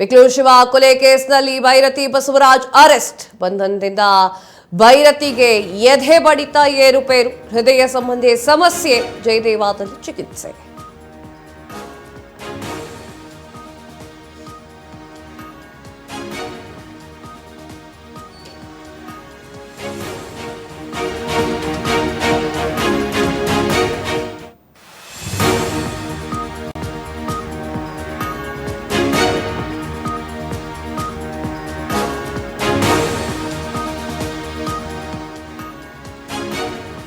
ಬೆಂಗಳೂರು ಶಿವ ಕೊಲೆ ಕೇಸ್ನಲ್ಲಿ ಭೈರತಿ ಬಸವರಾಜ್ ಅರೆಸ್ಟ್. ಬಂಧನದಿಂದ ಭೈರತಿಗೆ ಎದೆ ಬಡಿತ ಏರುಪೇರು, ಹೃದಯ ಸಂಬಂಧಿ ಸಮಸ್ಯೆ, ಜಯದೇವಾದಲ್ಲಿ ಚಿಕಿತ್ಸೆ.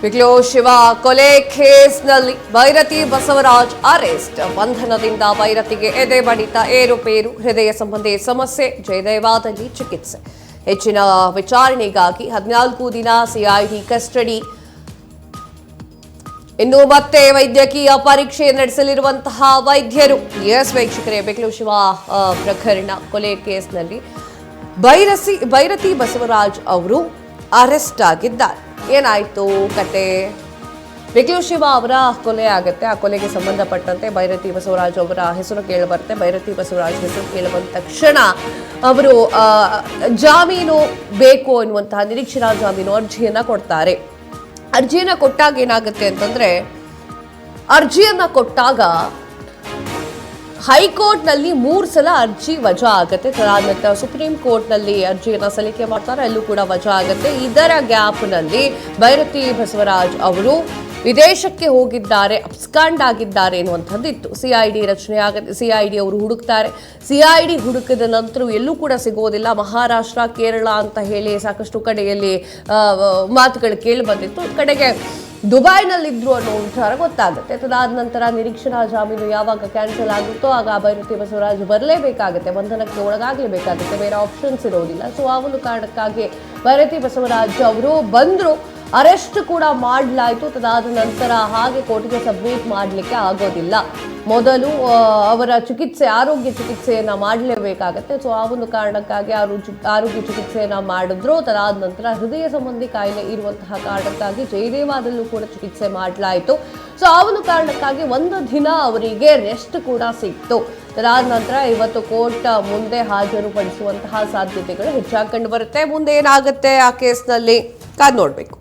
ಬೆಂಗಳೂರು ಶಿವ ಕೊಲೆ ಕೇಸ್ನಲ್ಲಿ ಭೈರತಿ ಬಸವರಾಜ್ ಅರೆಸ್ಟ್. ಬಂಧನದಿಂದ ಭೈರತಿಗೆ ಎದೆ ಬಡಿತ ಏರುಪೇರು, ಹೃದಯ ಸಂಬಂಧಿ ಸಮಸ್ಯೆ, ಜಯದೇವಾದಲ್ಲಿ ಚಿಕಿತ್ಸೆ. ಹೆಚ್ಚಿನ ವಿಚಾರಣೆಗಾಗಿ 14 ದಿನ ಸಿಐಡಿ ಕಸ್ಟಡಿ. ಇನ್ನು ಮತ್ತೆ ವೈದ್ಯಕೀಯ ಪರೀಕ್ಷೆ ನಡೆಸಲಿರುವಂತಹ ವೈದ್ಯರು. ಎಸ್ ವೀಕ್ಷಕರೇ, ಬೆಂಗಳೂರು ಶಿವ ಪ್ರಕರಣ ಕೊಲೆ ಕೇಸ್ನಲ್ಲಿ ಭೈರತಿ ಬಸವರಾಜ್ ಅವರು ಅರೆಸ್ಟ್ ಆಗಿದ್ದಾರೆ. ಏನಾಯ್ತು ಕತೆ? ಬೆಂಗಳೂರು ಶಿವ ಅವರ ಕೊಲೆ ಆಗುತ್ತೆ. ಆ ಕೊಲೆಗೆ ಸಂಬಂಧಪಟ್ಟಂತೆ ಭೈರತಿ ಬಸವರಾಜ್ ಅವರ ಹೆಸರು ಕೇಳಿಬರುತ್ತೆ. ಭೈರತಿ ಬಸವರಾಜ್ ಹೆಸರು ಕೇಳಿಬಂದ ತಕ್ಷಣ ಅವರು ಜಾಮೀನು ಬೇಕು ಎನ್ನುವಂತಹ ನಿರೀಕ್ಷಣಾ ಜಾಮೀನು ಅರ್ಜಿಯನ್ನ ಕೊಡ್ತಾರೆ. ಅರ್ಜಿಯನ್ನ ಕೊಟ್ಟಾಗ ಏನಾಗುತ್ತೆ ಅಂತಂದ್ರೆ, ಅರ್ಜಿಯನ್ನ ಕೊಟ್ಟಾಗ ಹೈಕೋರ್ಟ್ನಲ್ಲಿ 3 ಸಲ ಅರ್ಜಿ ವಜಾ ಆಗುತ್ತೆ. ತದನಂತರ ಸುಪ್ರೀಂ ಕೋರ್ಟ್ನಲ್ಲಿ ಅರ್ಜಿಯನ್ನ ಸಲ್ಲಿಕೆ ಮಾಡ್ತಾರೆ, ಅಲ್ಲೂ ಕೂಡ ವಜಾ ಆಗುತ್ತೆ. ಇದರ ಗ್ಯಾಪ್ನಲ್ಲಿ ಭೈರತಿ ಬಸವರಾಜ್ ಅವರು ವಿದೇಶಕ್ಕೆ ಹೋಗಿದ್ದಾರೆ, ಅಬ್ಸ್ಕಾಂಡ್ ಆಗಿದ್ದಾರೆ ಎನ್ನುವಂಥದ್ದು ಇತ್ತು. ಸಿಐಡಿ ರಚನೆ ಆಗುತ್ತೆ. ಸಿಐಡಿ ಅವರು ಹುಡುಕ್ತಾರೆ. ಸಿಐಡಿ ಹುಡುಕಿದ ನಂತರ ಎಲ್ಲೂ ಕೂಡ ಸಿಗೋದಿಲ್ಲ. ಮಹಾರಾಷ್ಟ್ರ, ಕೇರಳ ಅಂತ ಹೇಳಿ ಸಾಕಷ್ಟು ಕಡೆಯಲ್ಲಿ ಮಾತುಗಳು ಕೇಳಿ ಬಂದಿತ್ತು. ಕಡೆಗೆ ದುಬೈನಲ್ಲಿದ್ರು ಅನ್ನೋ ವಿಚಾರ ಗೊತ್ತಾಗುತ್ತೆ. ತದಾದ ನಂತರ ನಿರೀಕ್ಷಣಾ ಜಾಮೀನು ಯಾವಾಗ ಕ್ಯಾನ್ಸಲ್ ಆಗುತ್ತೋ ಆಗ ಭೈರತಿ ಬಸವರಾಜ್ ಬರಲೇಬೇಕಾಗುತ್ತೆ, ಬಂಧನಕ್ಕೆ ಒಳಗಾಗಲೇಬೇಕಾಗುತ್ತೆ, ಬೇರೆ ಆಪ್ಷನ್ಸ್ ಇರೋದಿಲ್ಲ. ಸೊ ಆ ಒಂದು ಕಾರಣಕ್ಕಾಗಿ ಭೈರತಿ ಬಸವರಾಜ್ ಅವರು ಬಂದರು. ಅರೆಸ್ಟ್ ಕೂಡ ಮಾಡಲಾಯಿತು. ತದಾದ ನಂತರ ಹಾಗೆ ಕೋರ್ಟ್ಗೆ ಸಬ್ಮಿಟ್ ಮಾಡಲಿಕ್ಕೆ ಆಗೋದಿಲ್ಲ. ಮೊದಲು ಅವರ ಆರೋಗ್ಯ ಚಿಕಿತ್ಸೆಯನ್ನು ಮಾಡಲೇಬೇಕಾಗತ್ತೆ. ಸೊ ಆ ಒಂದು ಕಾರಣಕ್ಕಾಗಿ ಆರೋಗ್ಯ ಚಿಕಿತ್ಸೆಯನ್ನು ಮಾಡಿದ್ರು. ತದಾದ ನಂತರ ಹೃದಯ ಸಂಬಂಧಿ ಕಾಯಿಲೆ ಇರುವಂತಹ ಕಾರಣಕ್ಕಾಗಿ ಜಯದೇವಾದಲ್ಲೂ ಕೂಡ ಚಿಕಿತ್ಸೆ ಮಾಡಲಾಯಿತು. ಸೊ ಆ ಒಂದು ಕಾರಣಕ್ಕಾಗಿ 1 ದಿನ ಅವರಿಗೆ ರೆಸ್ಟ್ ಕೂಡ ಸಿಕ್ತು. ತದಾದ ನಂತರ ಇವತ್ತು ಕೋರ್ಟ್ ಮುಂದೆ ಹಾಜರುಪಡಿಸುವಂತಹ ಸಾಧ್ಯತೆಗಳು ಹೆಚ್ಚಾಗಿ ಕಂಡು ಬರುತ್ತೆ. ಮುಂದೆ ಏನಾಗುತ್ತೆ ಆ ಕೇಸ್ನಲ್ಲಿ ಕಾದು ನೋಡಬೇಕು.